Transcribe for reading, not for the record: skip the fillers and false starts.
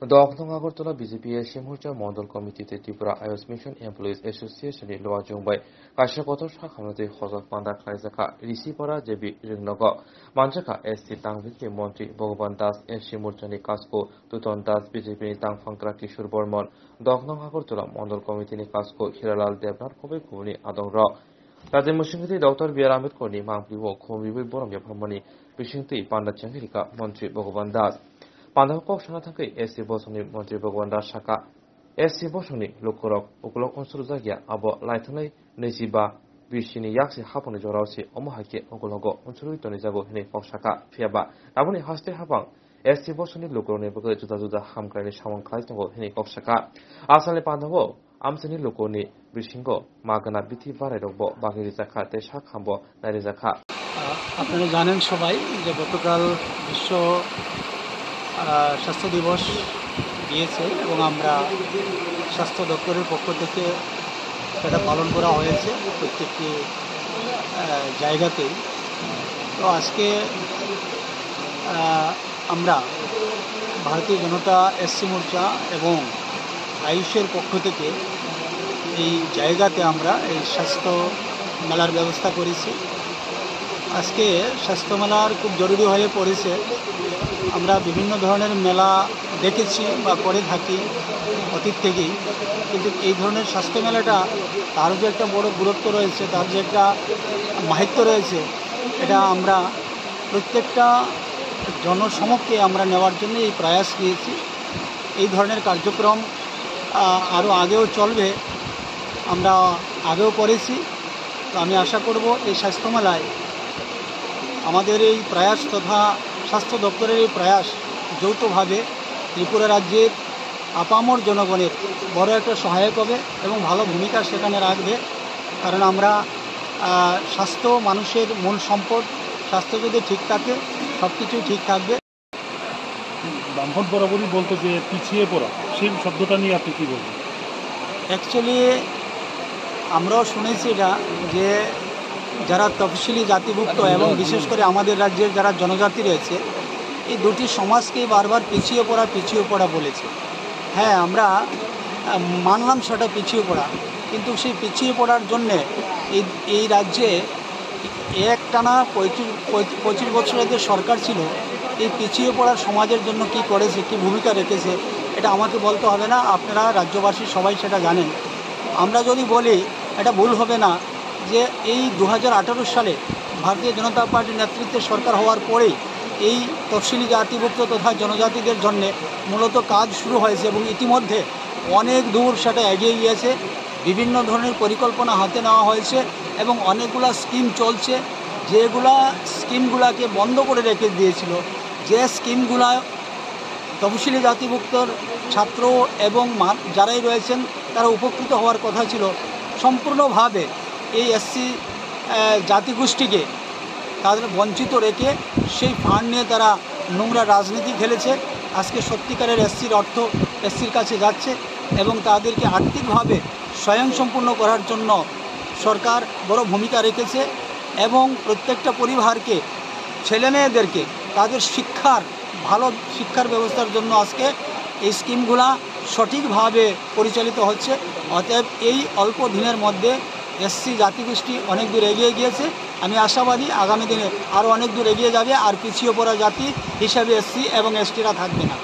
দক্ষিণ আগরতলা বিজেপি শিমুরচা মন্ডল কমিটিতে Tripura Ayush mission employees এসোসিয়েশনनि লোয়া जुंबाय काशा गथर साखामते हजक पान्दा खालायजाखा रिसिपारा जेबि रिंनग मानजाखा एससी तांगभिकनि मन्त्री भगवान दास शिमुरचानि काजको तुतन दास बिजेपिनि तांफांग्रा किशोर बर्मन दक्षिण আগরতলা मन्डल कमिटिनि काजको हिरालाल देबनाथ खबै खुबुनि आदं र राजे मुसिंगति डॉक्टर बी आर आम्बेडकरनि मांगप्रिबो खुमिबै बरम याफामनि बिसिंति पान्दा चेंगिरिका मन्त्री भगवान दास पान्दाखौ साना थाखै एससी बसंनि मन्त्री भगवान दास साका एससी बसंनि लोकरक उकुलक ओनसोल जायगाया आबो लाइथानै 25 बिसिनि याक्सि हाफंनि जरावसि अमहाके उकुलगो ओनसोलनि तनि जागो हिनै पक्षाका फियाबा दाबुनि हास्ते हाबां एससी बसंनि लोकरनि बगै जुदा जुदा हामग्रानि सामं खालायनांगौ हिनै पक्षाका आसामनि पान्दाखौ आमसेनि लोकरनि बिसिंगो मागना बिथि बारायदबो बागिरि जाखा ते साखामबो नायरि जाखा আপনারা জানেন সবাই যে গতকাল বিশ্ব স্বাস্থ্য দিবস দিয়েছে এবং আমরা স্বাস্থ্য দপ্তরের পক্ষ থেকে সেটা পালন করা হয়েছে প্রত্যেকটি জায়গাতেই। তো আজকে আমরা ভারতীয় জনতা এসসি মোর্চা এবং আয়ুষের পক্ষ থেকে এই জায়গাতে আমরা এই স্বাস্থ্য মেলার ব্যবস্থা করেছি। আজকে স্বাস্থ্য মেলার খুব জরুরি হয়ে পড়েছে। আমরা বিভিন্ন ধরনের মেলা দেখেছি বা করে থাকি অতীত থেকেই, কিন্তু এই ধরনের স্বাস্থ্য মেলাটা তার যে একটা বড় গুরুত্ব রয়েছে, তার যে একটা মাহাত্ম্য রয়েছে, এটা আমরা প্রত্যেকটা জনসমক্ষে আমরা নেওয়ার জন্য এই প্রয়াস নিয়েছি। এই ধরনের কার্যক্রম আরও আগেও চলবে, আমরা আগেও করেছি। তো আমি আশা করব এই স্বাস্থ্য মেলায় আমাদের এই প্রয়াস তথা স্বাস্থ্য দপ্তরের এই প্রয়াস যৌথভাবে ত্রিপুরা রাজ্যের আপামর জনগণের বড় একটা সহায়ক হবে এবং ভালো ভূমিকা সেখানে রাখবে। কারণ আমরা স্বাস্থ্য মানুষের মূল সম্পদ, স্বাস্থ্য যদি ঠিক থাকে সব কিছুই ঠিক থাকবে। বামফ্রন্ট বরাবরই বলতো যে পিছিয়ে পড়া, সেই শব্দটা নিয়ে আপনি কী বলবেন? অ্যাকচুয়ালি আমরাও শুনেছি এটা, যে যারা তফসিলি জাতিভুক্ত এবং বিশেষ করে আমাদের রাজ্যের যারা জনজাতি রয়েছে, এই দুটি সমাজকেই বারবার পিছিয়ে পড়া বলেছে। হ্যাঁ, আমরা মানলাম সেটা পিছিয়ে পড়া, কিন্তু সেই পিছিয়ে পড়ার জন্যে এই রাজ্যে একটানা 25 বছরের যে সরকার ছিল, এই পিছিয়ে পড়ার সমাজের জন্য কি করেছে, কি ভূমিকা রেখেছে, এটা আমাকে বলতে হবে না, আপনারা রাজ্যবাসী সবাই সেটা জানেন। আমরা যদি বলি এটা ভুল হবে না যে এই 2018 সালে ভারতীয় জনতা পার্টির নেতৃত্বে সরকার হওয়ার পরেই এই তফসিলি জাতিভুক্ত তথা জনজাতিদের জন্য মূলত কাজ শুরু হয়েছে এবং ইতিমধ্যে অনেক দূর সেটা এগিয়ে গিয়েছে। বিভিন্ন ধরনের পরিকল্পনা হাতে নেওয়া হয়েছে এবং অনেকগুলো স্কিম চলছে, স্কিমগুলোকে বন্ধ করে রেখে দিয়েছিল। যে স্কিমগুলো তফসিলি জাতিভুক্তর ছাত্র এবং যারাই রয়েছেন তারা উপকৃত হওয়ার কথা ছিল, সম্পূর্ণভাবে এই এসসি জাতিগোষ্ঠীকে তাদের বঞ্চিত রেখে সেই ফান্ড নিয়ে তারা নোংরা রাজনীতি খেলেছে। আজকে সত্যিকারের এসসির অর্থ এসসির কাছে যাচ্ছে এবং তাদেরকে আর্থিকভাবে স্বয়ংসম্পূর্ণ করার জন্য সরকার বড় ভূমিকা রেখেছে এবং প্রত্যেকটা পরিবারকে, ছেলেমেয়েদেরকে তাদের ভালো শিক্ষার ব্যবস্থার জন্য আজকে এই স্কিমগুলা সঠিকভাবে পরিচালিত হচ্ছে। অতএব এই অল্প দিনের মধ্যে এসসি জাতিগোষ্ঠী অনেক দূর এগিয়ে গিয়েছে। আমি আশাবাদী আগামী দিনে আরও অনেক দূর এগিয়ে যাবে, আর পিছিয়ে পড়া জাতি হিসাবে এসসি এবং এসটিরা থাকবে না।